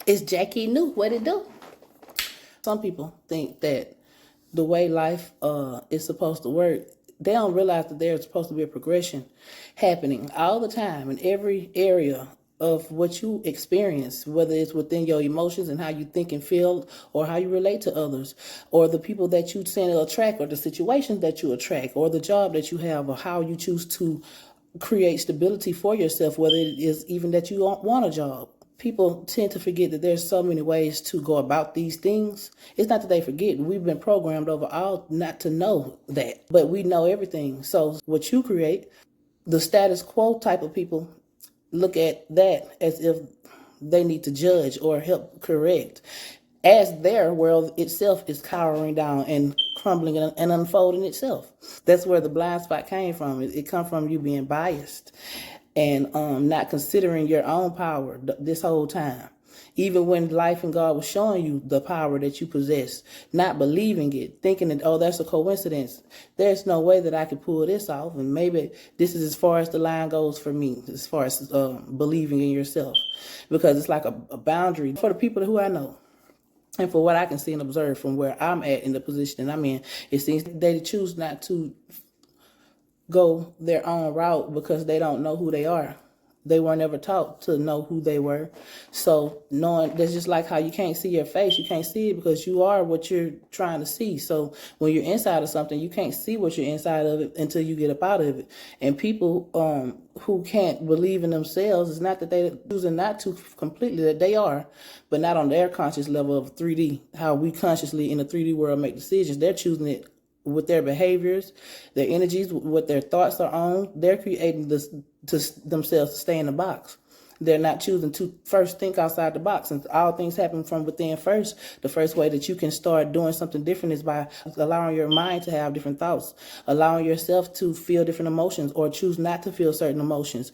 It's Jackie New. What it do? Some people think that the way life is supposed to work, they don't realize that there's supposed to be a progression happening all the time in every area of what you experience, whether it's within your emotions and how you think and feel, or how you relate to others, or the people that you tend to attract, or the situations that you attract, or the job that you have, or how you choose to create stability for yourself, whether it is even that you don't want a job. People tend to forget that there's so many ways to go about these things. It's not that they forget. We've been programmed overall not to know that, but we know everything. So what you create, the status quo type of people look at that as if they need to judge or help correct, as their world itself is cowering down and crumbling and unfolding itself. That's where the blind spot came from. It come from you being biased and not considering your own power this whole time. Even when life and God was showing you the power that you possess, not believing it, thinking that, oh, that's a coincidence. There's no way that I could pull this off. And maybe this is as far as the line goes for me, as far as believing in yourself. Because it's like a boundary for the people who I know. And for what I can see and observe from where I'm at in the position that I'm in, it seems they choose not to go their own route because they don't know who they are. They were never taught to know who they were. So knowing, that's just like how you can't see your face. You can't see it because you are what you're trying to see. So when you're inside of something, you can't see what you're inside of it until you get up out of it. And people who can't believe in themselves, it's not that they're choosing not to completely, that they are, but not on their conscious level of 3D, how we consciously in the 3D world make decisions. They're choosing it with their behaviors, their energies, what their thoughts are on. They're creating this to themselves to stay in the box. They're not choosing to first think outside the box. And all things happen from within first. The first way that you can start doing something different is by allowing your mind to have different thoughts, allowing yourself to feel different emotions or choose not to feel certain emotions,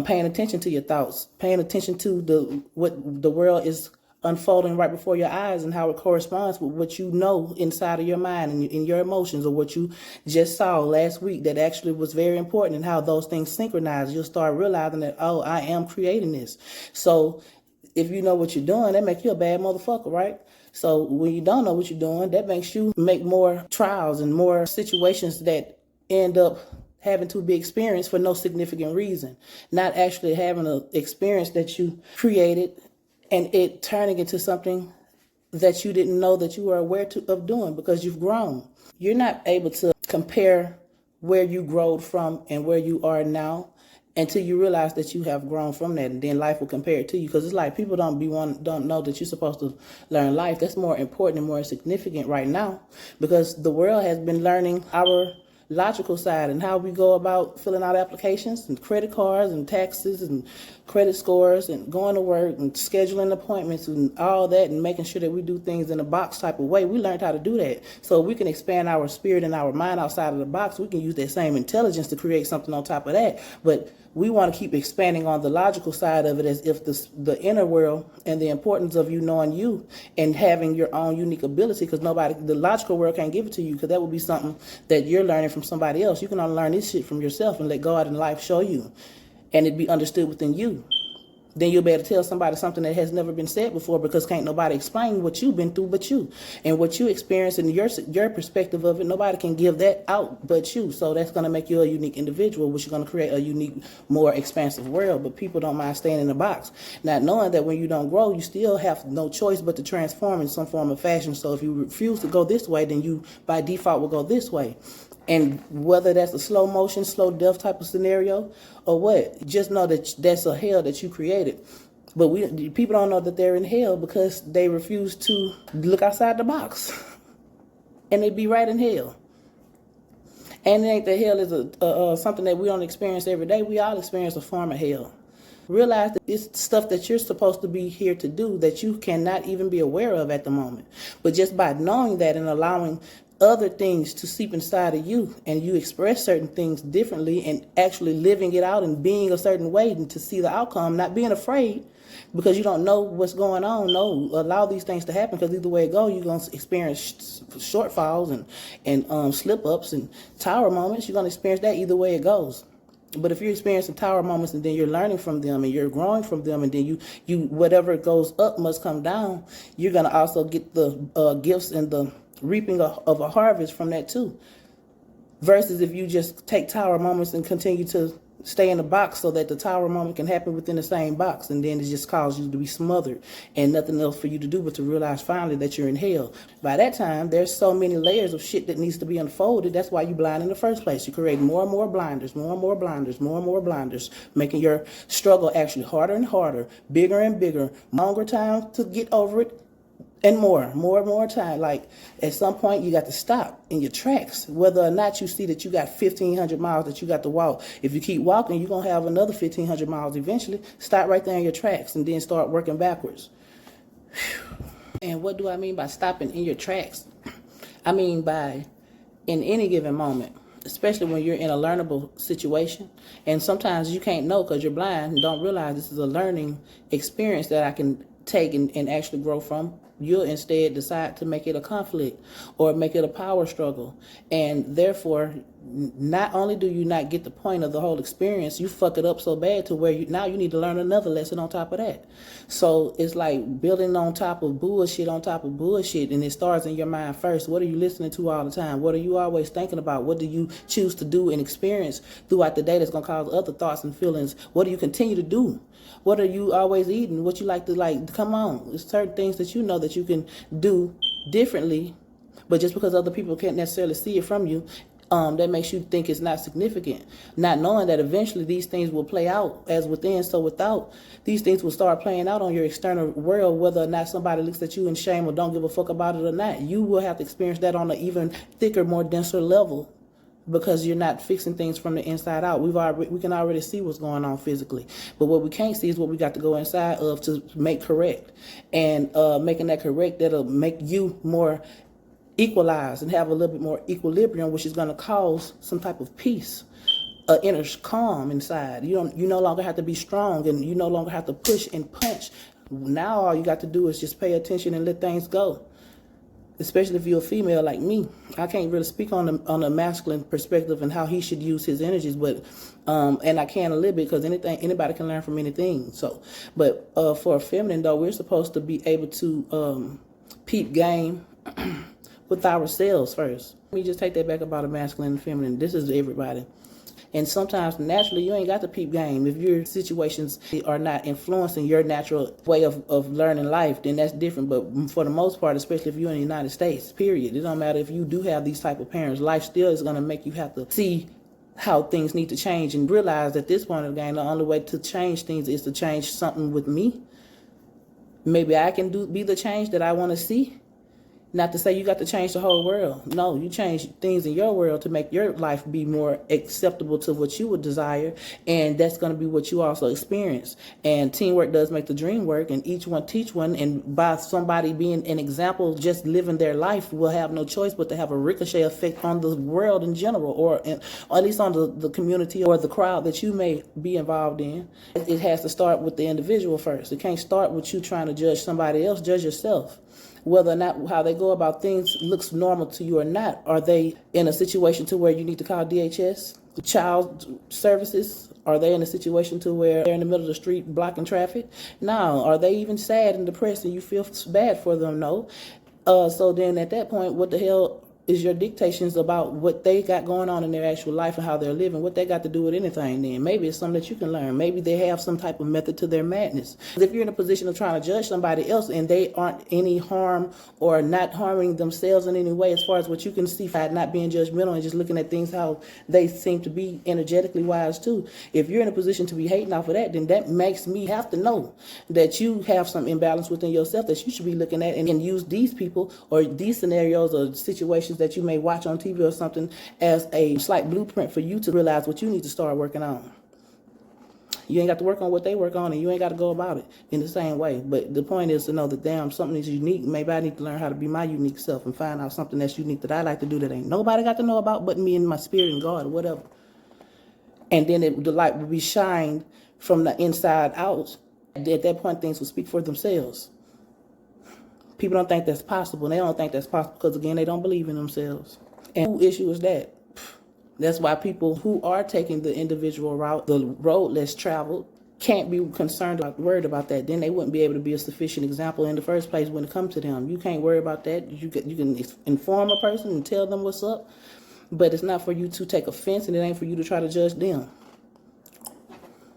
paying attention to your thoughts, paying attention to what the world is unfolding right before your eyes and how it corresponds with what you know inside of your mind and in your emotions, or what you just saw last week that actually was very important, and how those things synchronize. You'll start realizing that, oh, I am creating this. So if you know what you're doing, that makes you a bad motherfucker, right? So when you don't know what you're doing, that makes you make more trials and more situations that end up having to be experienced for no significant reason, not actually having an experience that you created and it turning into something that you didn't know that you were aware of doing because you've grown. You're not able to compare where you growed from and where you are now until you realize that you have grown from that, and then life will compare it to you. Because it's like people don't know that you're supposed to learn life. That's more important and more significant right now, because the world has been learning our logical side and how we go about filling out applications and credit cards and taxes and credit scores and going to work and scheduling appointments and all that, and making sure that we do things in a box type of way. We learned how to do that. So we can expand our spirit and our mind outside of the box. We can use that same intelligence to create something on top of that. But we want to keep expanding on the logical side of it, as if the inner world and the importance of you knowing you and having your own unique ability, because the logical world can't give it to you, because that would be something that you're learning from somebody else. You can only learn this shit from yourself and let God and life show you, and it be understood within you. Then you'll be able to tell somebody something that has never been said before, because can't nobody explain what you've been through but you. And what you experience in your perspective of it, nobody can give that out but you. So that's going to make you a unique individual, which is going to create a unique, more expansive world. But people don't mind staying in the box, not knowing that when you don't grow, you still have no choice but to transform in some form of fashion. So if you refuse to go this way, then you by default will go this way. And whether that's a slow motion, slow death type of scenario or what, just know that that's a hell that you created. But people don't know that they're in hell because they refuse to look outside the box. And they be right in hell. And it ain't that hell is something that we don't experience every day. We all experience a form of hell. Realize that it's stuff that you're supposed to be here to do that you cannot even be aware of at the moment. But just by knowing that and allowing other things to seep inside of you, and you express certain things differently and actually living it out and being a certain way and to see the outcome, not being afraid because you don't know what's going on. No, allow these things to happen, because either way it goes, you're going to experience shortfalls and slip ups and tower moments. You're going to experience that either way it goes. But if you're experiencing tower moments and then you're learning from them and you're growing from them, and then you whatever goes up must come down, you're gonna also get the gifts and the reaping of a harvest from that too. Versus if you just take tower moments and continue to stay in the box so that the tower moment can happen within the same box, and then it just causes you to be smothered and nothing else for you to do but to realize finally that you're in hell. By that time, there's so many layers of shit that needs to be unfolded. That's why you're blind in the first place. You create more and more blinders, more and more blinders, more and more blinders, making your struggle actually harder and harder, bigger and bigger, longer time to get over it, and more and more time. Like, at some point, you got to stop in your tracks, whether or not you see that you got 1,500 miles that you got to walk. If you keep walking, you're going to have another 1,500 miles eventually. Stop right there in your tracks and then start working backwards. And what do I mean by stopping in your tracks? I mean by, in any given moment, especially when you're in a learnable situation. And sometimes you can't know because you're blind and don't realize this is a learning experience that I can take and actually grow from. You'll instead decide to make it a conflict or make it a power struggle. And therefore, not only do you not get the point of the whole experience, you fuck it up so bad to where now you need to learn another lesson on top of that. So it's like building on top of bullshit on top of bullshit, and it starts in your mind first. What are you listening to all the time? What are you always thinking about? What do you choose to do and experience throughout the day that's going to cause other thoughts and feelings? What do you continue to do? What are you always eating? What you like to come on. There's certain things that you know that you can do differently, but just because other people can't necessarily see it from you, that makes you think it's not significant. Not knowing that eventually these things will play out as within, so without. These things will start playing out on your external world, whether or not somebody looks at you in shame or don't give a fuck about it or not. You will have to experience that on an even thicker, more denser level, because you're not fixing things from the inside out. We can already see what's going on physically, but what we can't see is what we got to go inside of to make correct. And making that correct, that'll make you more equalized and have a little bit more equilibrium, which is going to cause some type of peace, inner calm inside. You no longer have to be strong, and you no longer have to push and punch. Now all you got to do is just pay attention and let things go. Especially if you're a female like me. I can't really speak on a masculine perspective and how he should use his energies, but and I can a little bit because anybody can learn from anything. So, but for a feminine though, we're supposed to be able to peep game with ourselves first. Let me just take that back about a masculine and feminine. This is everybody. And sometimes naturally you ain't got the peep game. If your situations are not influencing your natural way of learning life, then that's different. But for the most part, especially if you're in the United States, period, it don't matter if you do have these type of parents. Life still is going to make you have to see how things need to change and realize at this point of the game, the only way to change things is to change something with me. Maybe I can be the change that I want to see. Not to say you got to change the whole world. No, you change things in your world to make your life be more acceptable to what you would desire, and that's going to be what you also experience. And teamwork does make the dream work, and each one teach one, and by somebody being an example, just living their life, will have no choice but to have a ricochet effect on the world in general, or at least on the community or the crowd that you may be involved in. It has to start with the individual first. It can't start with you trying to judge somebody else. Judge yourself. Whether or not how they go about things looks normal to you or not. Are they in a situation to where you need to call DHS, child services? Are they in a situation to where they're in the middle of the street blocking traffic? No. Are they even sad and depressed and you feel bad for them? No. So then at that point, what the hell is your dictations about what they got going on in their actual life and how they're living? What they got to do with anything then? Maybe it's something that you can learn. Maybe they have some type of method to their madness. If you're in a position of trying to judge somebody else and they aren't any harm or not harming themselves in any way, as far as what you can see, not being judgmental and just looking at things how they seem to be energetically wise too. If you're in a position to be hating off of that, then that makes me have to know that you have some imbalance within yourself that you should be looking at, and use these people or these scenarios or situations that you may watch on TV or something as a slight blueprint for you to realize what you need to start working on. You ain't got to work on what they work on, and you ain't got to go about it in the same way. But the point is to know that, damn, something is unique. Maybe I need to learn how to be my unique self and find out something that's unique that I like to do that ain't nobody got to know about but me and my spirit and God or whatever. And then the light will be shined from the inside out. At that point, things will speak for themselves. People don't think that's possible. They don't think that's possible because, again, they don't believe in themselves. And whose issue is that? That's why people who are taking the individual route, the road less traveled, can't be worried about that. Then they wouldn't be able to be a sufficient example in the first place when it comes to them. You can't worry about that. You can inform a person and tell them what's up, but it's not for you to take offense, and it ain't for you to try to judge them.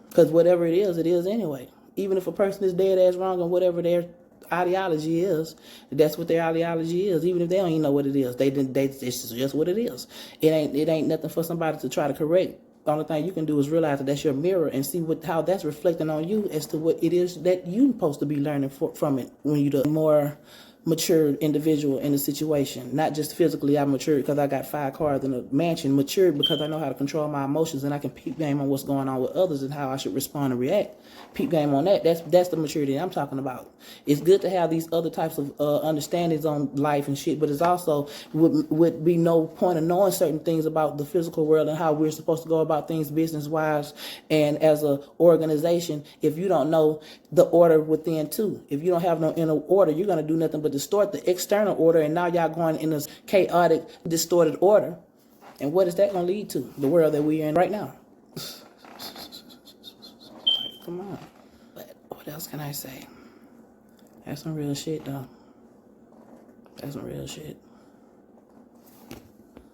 Because whatever it is anyway. Even if a person is dead ass wrong on whatever their ideology is, that's what their ideology is. Even if they don't even know what it is, it's just what it is. It ain't nothing for somebody to try to correct. The only thing you can do is realize that that's your mirror and see how that's reflecting on you as to what it is that you're supposed to be learning from it when you're the more matured individual in the situation. Not just physically, I'm matured because I got 5 cars in a mansion. Matured because I know how to control my emotions and I can peep game on what's going on with others and how I should respond and react. Peep game on that. That's the maturity I'm talking about. It's good to have these other types of understandings on life and shit, but it's also would be no point of knowing certain things about the physical world and how we're supposed to go about things business wise and as a organization if you don't know the order within too. If you don't have no inner order, you're gonna do nothing but distort the external order, and now y'all going in this chaotic, distorted order. And what is that gonna lead to? The world that we're in right now. Come on. But what else can I say? That's some real shit, though. That's some real shit.